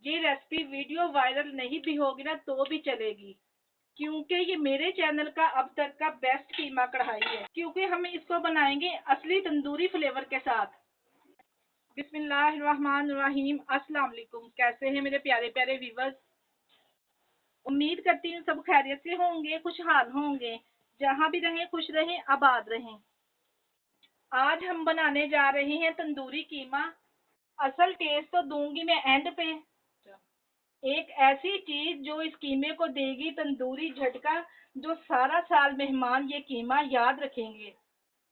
ये recipe video viral नहीं भी होगी ना तो भी चलेगी, क्योंकि ये मेरे चैनल का अब तक का बेस्ट कीमा कढ़ाई है, क्योंकि हम इसको बनाएंगे असली तंदूरी फ्लेवर के साथ। बिस्मिल्लाहिर्रहमानिर्रहीम। अस्सलाम वालेकुम। कैसे हैं मेरे प्यारे प्यारे व्यूवर्स? उम्मीद करती हूँ सब खैरियत से होंगे, खुशहाल होंगे। जहाँ भी रहें खुश रहें, आबाद रहें। आज हम बनाने जा रहे हैं तंदूरी कीमा। असल टेस्ट तो दूंगी मैं एंड पे। एक ऐसी चीज जो इस कीमे को देगी तंदूरी झटका, जो सारा साल मेहमान ये कीमा याद रखेंगे।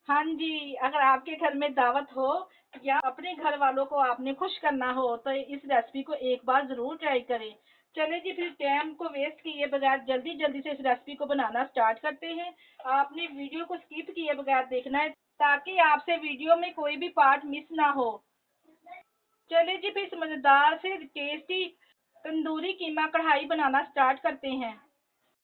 हाँ जी, अगर आपके घर में दावत हो या अपने घर वालों को आपने खुश करना हो तो इस रेसिपी को एक बार जरूर ट्राई करें। चले जी, फिर टाइम को वेस्ट किए बगैर जल्दी जल्दी से इस रेसिपी को बनाना स्टार्ट करते हैं। आपने वीडियो को स्किप किए बगैर देखना है, ताकि आपसे वीडियो में कोई भी पार्ट मिस ना हो। चले जी, फिर मजेदार से टेस्टी तंदूरी कीमा कढ़ाई बनाना स्टार्ट करते हैं।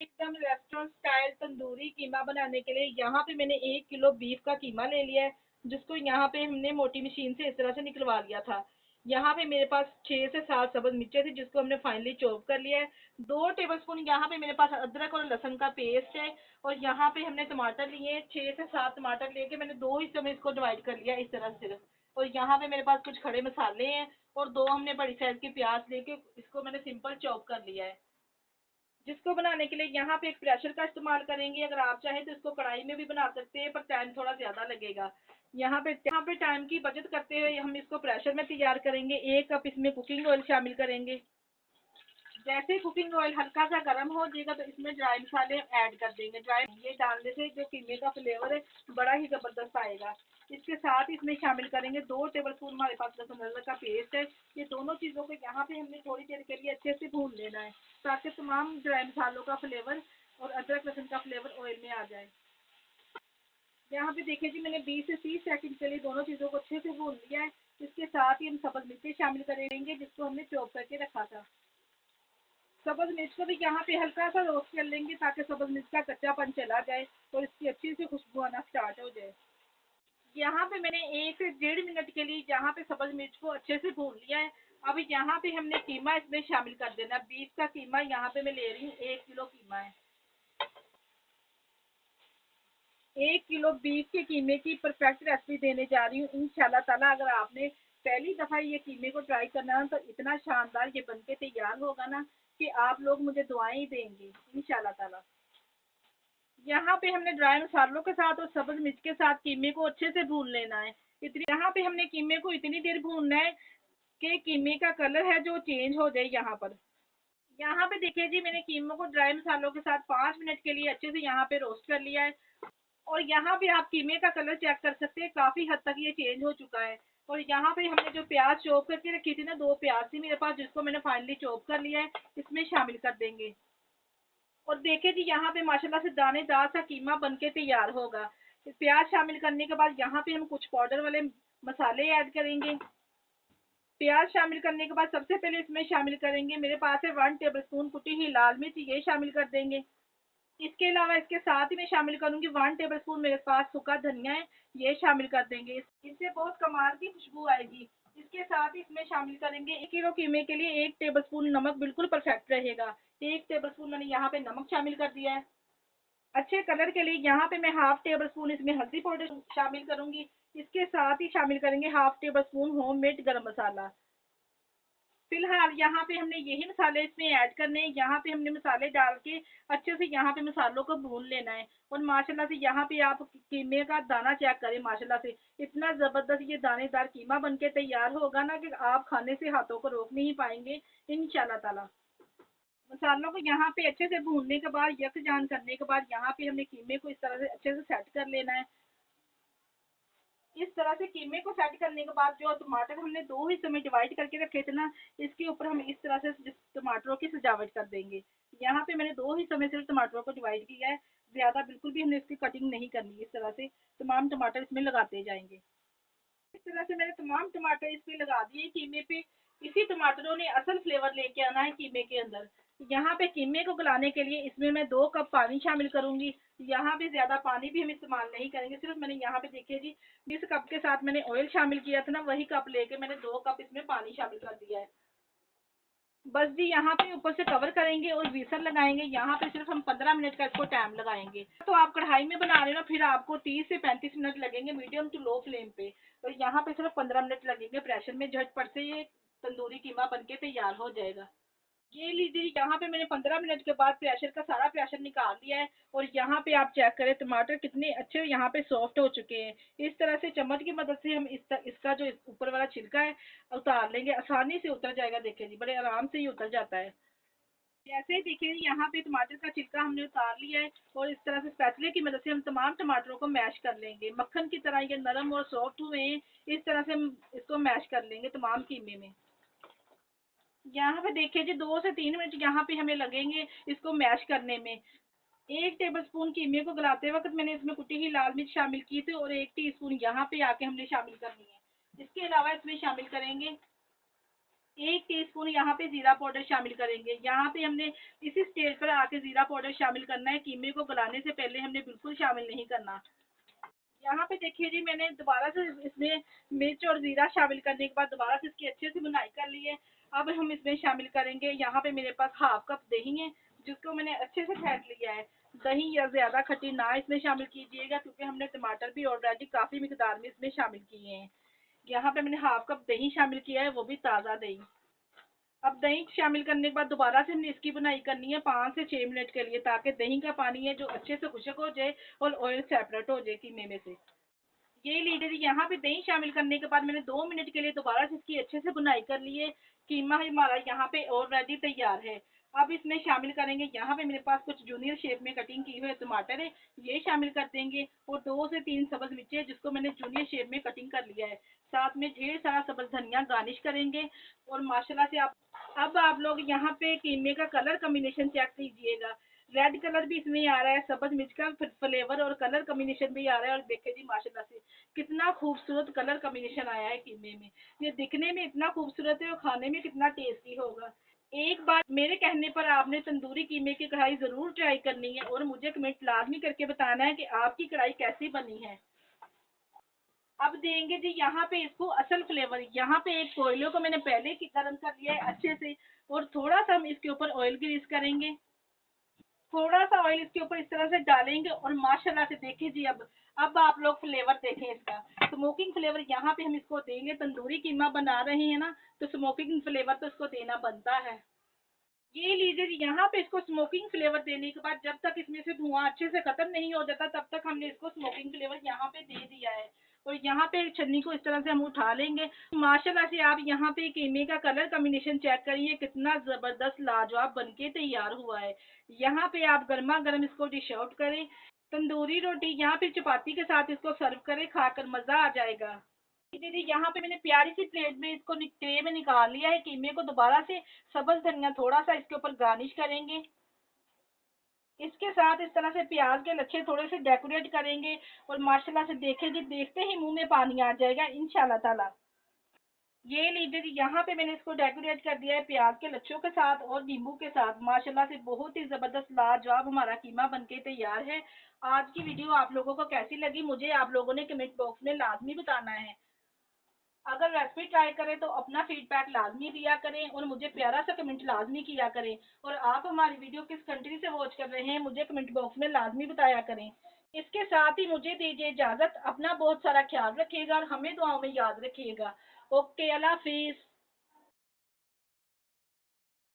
एकदम रेस्टोरेंट स्टाइल तंदूरी कीमा बनाने के लिए यहाँ पे मैंने 1 किलो बीफ का कीमा ले लिया है, जिसको यहाँ पे हमने मोटी मशीन से इस तरह से निकलवा लिया था। यहाँ पे मेरे पास 6 से 7 सब्ज मिर्चें थी, जिसको हमने फाइनली चॉप कर लिया है। 2 टेबलस्पून यहाँ पे मेरे पास अदरक और लहसुन का पेस्ट है। और यहाँ पे हमने टमाटर लिए, 6 से 7 टमाटर लेके मैंने 2 हिस्सों में इसको डिवाइड कर लिया इस तरह से। और यहाँ पे मेरे पास कुछ खड़े मसाले हैं, और 2 हमने बड़ी साइज की प्याज लेके इसको मैंने सिंपल चॉप कर लिया है। जिसको बनाने के लिए यहाँ पे एक प्रेशर का इस्तेमाल करेंगे। अगर आप चाहें तो इसको कढ़ाई में भी बना सकते हैं, पर टाइम थोड़ा ज्यादा लगेगा। यहाँ पे टाइम की बचत करते हुए हम इसको प्रेशर में तैयार करेंगे। 1 कप इसमें कुकिंग ऑयल शामिल करेंगे। जैसे कुकिंग ऑयल हल्का सा गर्म हो जाएगा तो इसमें ड्राई मसाले ऐड कर देंगे। ड्राई ये डालने से जो कीमे का फ्लेवर है बड़ा ही जबरदस्त आएगा। इसके साथ इसमें शामिल करेंगे 2 टेबलस्पून हमारे पास लहसुन अदरक का पेस्ट है। ये दोनों चीज़ों को यहाँ पे हमने थोड़ी देर के लिए अच्छे से भून लेना है, ताकि तमाम ड्राई मसालों का फ्लेवर और अदरक लहसुन का फ्लेवर ऑयल में आ जाए। यहाँ पे देखिए जी, मैंने 20 से 30 सेकंड के लिए दोनों चीज़ों को अच्छे से भून लिया है। इसके साथ ही हम सब्ज मिर्ची शामिल करेंगे, जिसको हमने चॉप करके रखा था। सब्ज मिर्च को भी यहाँ पे हल्का सा रोस्ट कर लेंगे, ताकि सब्ज मिर्च का कच्चापन चला जाए और इसकी अच्छी सी खुशबू आना स्टार्ट हो जाए। यहाँ पे मैंने 1 से 1.5 मिनट के लिए यहाँ पे सब्ज मिर्च को अच्छे से भून लिया है। अब यहाँ पे हमने कीमा इसमें शामिल कर देना। बीफ का कीमा यहाँ पे मैं ले रही हूँ, 1 किलो कीमा है। 1 किलो बीफ के कीमे की परफेक्ट रेसिपी देने जा रही हूँ इंशाल्लाह ताला। अगर आपने पहली दफ़ा ये कीमे को ट्राई करना है तो इतना शानदार ये बनके तैयार होगा ना कि आप लोग मुझे दुआएं ही देंगे इंशाल्लाह ताला। यहाँ पे हमने ड्राई मसालों के साथ और सब्ज मिर्च के साथ कीमे को अच्छे से भून लेना है। इतनी यहाँ पे हमने कीमे को इतनी देर भूनना है कि कीमे का कलर है जो चेंज हो जाए। यहाँ पे देखिए जी, मैंने कीमे को ड्राई मसालों के साथ 5 मिनट के लिए अच्छे से यहाँ पे रोस्ट कर लिया है। और यहाँ पे आप कीमे का कलर चेक कर सकते हैं, काफी हद तक ये चेंज हो चुका है। और यहाँ पे हमने जो प्याज चॉप करके रखी थी ना, 2 प्याज थी मेरे पास, जिसको मैंने फाइनली चॉप कर लिया है, इसमें शामिल कर देंगे। और देखिए जी, यहाँ पे माशाल्लाह से दानेदार सा कीमा बनके तैयार होगा। प्याज शामिल करने के बाद यहाँ पे हम कुछ पाउडर वाले मसाले ऐड करेंगे। प्याज शामिल करने के बाद सबसे पहले इसमें शामिल करेंगे, मेरे पास है 1 टेबलस्पून कुटी हुई लाल मिर्च, ये शामिल कर देंगे। इसके अलावा इसके साथ ही मैं शामिल करूंगी 1 टेबलस्पून मेरे पास सूखा धनिया है, ये शामिल कर देंगे। इससे बहुत कमाल की खुशबू आएगी। इसके साथ ही इसमें शामिल करेंगे 1 किलो कीमे के लिए 1 टेबलस्पून नमक, बिल्कुल परफेक्ट रहेगा। 1 टेबलस्पून मैंने यहाँ पे नमक शामिल कर दिया है। अच्छे कलर के लिए यहाँ पे मैं हाफ टेबल स्पून इसमें हल्दी पाउडर शामिल करूंगी। इसके साथ ही शामिल करेंगे हाफ टेबल स्पून होममेड गरम मसाला। फिलहाल यहाँ पे हमने यही मसाले इसमें ऐड करने हैं। यहाँ पे हमने मसाले डाल के अच्छे से यहाँ पे मसालों को भून लेना है। और माशाल्लाह से यहाँ पे आप कीमे का दाना चेक करें, माशाल्लाह से इतना ज़बरदस्त ये दानेदार कीमा बनके तैयार होगा ना कि आप खाने से हाथों को रोक नहीं पाएंगे इंशाल्लाह ताला। मसालों को यहाँ पे अच्छे से भूनने के बाद, यकजान करने के बाद, यहाँ पे हमने कीमे को इस तरह से अच्छे से सेट कर लेना है। इस तरह से कीमे को सेट करने के बाद जो टमाटर हमने 2 हिस्सों में डिवाइड करके रखे थे ना, इसके ऊपर हम इस तरह से टमाटरों की सजावट कर देंगे। यहाँ पे मैंने 2 हिस्सों में सिर्फ टमाटरों को डिवाइड किया है, ज्यादा बिल्कुल भी हमने इसकी कटिंग नहीं करनी। इस तरह से तमाम टमाटर इसमें लगाते जाएंगे। इस तरह से मैंने तमाम टमाटर इस पे लगा दिए कीमे पे। इसी टमाटरों ने असल फ्लेवर लेके आना है कीमे के अंदर। यहाँ पे कीमे को गलाने के लिए इसमें मैं 2 कप पानी शामिल करूंगी। यहाँ पे ज्यादा पानी भी हम इस्तेमाल नहीं करेंगे, सिर्फ मैंने यहाँ पे देखिए जी, जिस कप के साथ मैंने ऑयल शामिल किया था ना, वही कप लेके मैंने 2 कप इसमें पानी शामिल कर दिया है। बस जी यहाँ पे ऊपर से कवर करेंगे और विसल लगाएंगे। यहाँ पे सिर्फ हम 15 मिनट का इसको टाइम लगाएंगे। तो आप कढ़ाई में बना रहे हो ना, फिर आपको 30 से 35 मिनट लगेंगे मीडियम टू लो फ्लेम पे। तो यहाँ पे सिर्फ 15 मिनट लगेंगे प्रेशर में, झटपट से ये तंदूरी कीमा बनके तैयार हो जाएगा। ये लीजिए, यहाँ पे मैंने 15 मिनट के बाद प्रेशर का सारा प्रेशर निकाल दिया है। और यहाँ पे आप चेक करें टमाटर कितने अच्छे यहाँ पे सॉफ्ट हो चुके हैं। इस तरह से चम्मच की मदद से हम इसका जो ऊपर वाला छिलका है उतार लेंगे। आसानी से उतर जाएगा, देखिए जी, बड़े आराम से ही उतर जाता है। जैसे ही देखिए यहाँ पे टमाटर का छिलका हमने उतार लिया है। और इस तरह से स्पैचुले की मदद से हम तमाम टमाटरों को मैश कर लेंगे। मक्खन की तरह ये नरम और सॉफ्ट हुए हैं। इस तरह से हम इसको मैश कर लेंगे तमाम कीमे में। यहाँ पे देखिए जी 2 से 3 मिनट यहाँ पे हमें लगेंगे इसको मैश करने में। 1 टेबल स्पून कीमे को गलाते वक्त मैंने इसमें कुटी हुई लाल मिर्च शामिल की थी और 1 टीस्पून यहाँ पे आके हमने शामिल करनी है। इसके अलावा इसमें शामिल करेंगे 1 टीस्पून यहाँ पे जीरा पाउडर शामिल करेंगे। यहाँ पे हमने इसी स्टेज पर आके जीरा पाउडर शामिल करना है। कीमे को गलाने से पहले हमने बिल्कुल शामिल नहीं करना। यहाँ पे देखिए जी मैंने दोबारा से इसमें मिर्च और जीरा शामिल करने के बाद दोबारा से इसकी अच्छे से बुनाई कर ली है। अब हम इसमें शामिल करेंगे, यहाँ पे मेरे पास हाफ कप दही है जिसको मैंने अच्छे से फेंट लिया है। दही या ज्यादा खट्टी ना इसमें शामिल कीजिएगा क्योंकि हमने टमाटर भी ऑलरेडी काफी मिकदार में इसमें शामिल किए हैं। यहाँ पे मैंने हाफ कप दही शामिल किया है, वो भी ताज़ा दही। अब दही शामिल करने के बाद दोबारा से हमने इसकी बुनाई करनी है 5 से 6 मिनट के लिए, ताकि दही का पानी है जो अच्छे से खुश्क हो जाए और ऑयल सेपरेट हो जाए कीमे में से। ये लीजिए यहाँ पे दही शामिल करने के बाद मैंने 2 मिनट के लिए दोबारा से इसकी अच्छे से बुनाई कर ली है। कीमा हमारा यहाँ पे ऑलरेडी तैयार है। अब इसमें शामिल करेंगे, यहाँ पे मेरे पास कुछ जूनियर शेप में कटिंग की हुए टमाटर है, ये शामिल कर देंगे। और 2 से 3 सब्ज मिर्ची जिसको मैंने जूनियर शेप में कटिंग कर लिया है। साथ में ढेर सारा सब्ज धनिया गार्निश करेंगे। और माशाल्लाह से आप अब आप लोग यहाँ पे कीमे का कलर कॉम्बिनेशन चेक कीजिएगा। रेड कलर भी इसमें आ रहा है, सब्ज मिर्च का फ्लेवर और कलर कॉम्बिनेशन भी आ रहा है। और देखिए जी माशाल्लाह से कितना खूबसूरत कलर कॉम्बिनेशन आया है कीमे में। ये दिखने में इतना खूबसूरत है और खाने में कितना टेस्टी होगा। एक बार मेरे कहने पर आपने तंदूरी कीमे की कढ़ाई जरूर ट्राई करनी है और मुझे कमेंट लाजमी करके बताना है कि आपकी कढ़ाई कैसी बनी है। अब देंगे जी यहाँ पे इसको असल फ्लेवर। यहाँ पे एक कोयले को मैंने पहले ही गर्म कर लिया है अच्छे से। और थोड़ा सा हम इसके ऊपर ऑयल ग्रीस करेंगे। थोड़ा सा ऑयल इसके ऊपर इस तरह से डालेंगे और माशाल्लाह से देखिए जी अब आप लोग फ्लेवर देखें इसका। स्मोकिंग फ्लेवर यहाँ पे हम इसको देंगे। तंदूरी कीमा बना रहे हैं ना, तो स्मोकिंग फ्लेवर तो इसको देना बनता है। ये लीजिए जी यहाँ पे इसको स्मोकिंग फ्लेवर देने के बाद जब तक इसमें से धुआं अच्छे से खत्म नहीं हो जाता तब तक हमने इसको स्मोकिंग फ्लेवर यहाँ पे दे दिया है। और यहाँ पे छन्नी को इस तरह से हम उठा लेंगे। माशाल्लाह से आप यहाँ पे कीमे का कलर कॉम्बिनेशन चेक करिए, कितना जबरदस्त लाजवाब बनके तैयार हुआ है। यहाँ पे आप गर्मा गर्म इसको डिश आउट करें तंदूरी रोटी यहाँ पे चपाती के साथ इसको सर्व करें, खाकर मजा आ जाएगा। दीदी यहाँ पे मैंने प्यारी सी प्लेट में इसको ट्रे में निकाल लिया है। कीमे को दोबारा से सब्ज धनिया थोड़ा सा इसके ऊपर गार्निश करेंगे। इसके साथ इस तरह से प्याज के लच्छे थोड़े से डेकोरेट करेंगे। और माशाल्लाह से देखेंगे, देखते ही मुंह में पानी आ जाएगा इंशाल्लाह ताला। ये लीजिए जी यहाँ पे मैंने इसको डेकोरेट कर दिया है प्याज के लच्छों के साथ और नींबू के साथ। माशाल्लाह से बहुत ही जबरदस्त लाजवाब हमारा कीमा बनके तैयार है। आज की वीडियो आप लोगों को कैसी लगी मुझे आप लोगों ने कमेंट बॉक्स में लाजमी बताना है। अगर रेसिपी ट्राई करें तो अपना फीडबैक लाजमी दिया करें और मुझे प्यारा सा कमेंट लाजमी किया करें। और आप हमारी वीडियो किस कंट्री से वॉच कर रहे हैं मुझे कमेंट बॉक्स में लाजमी बताया करें। इसके साथ ही मुझे दीजिए इजाजत। अपना बहुत सारा ख्याल रखिएगा और हमें दुआओं में याद रखिएगा। ओके, अल्लाह हाफिज।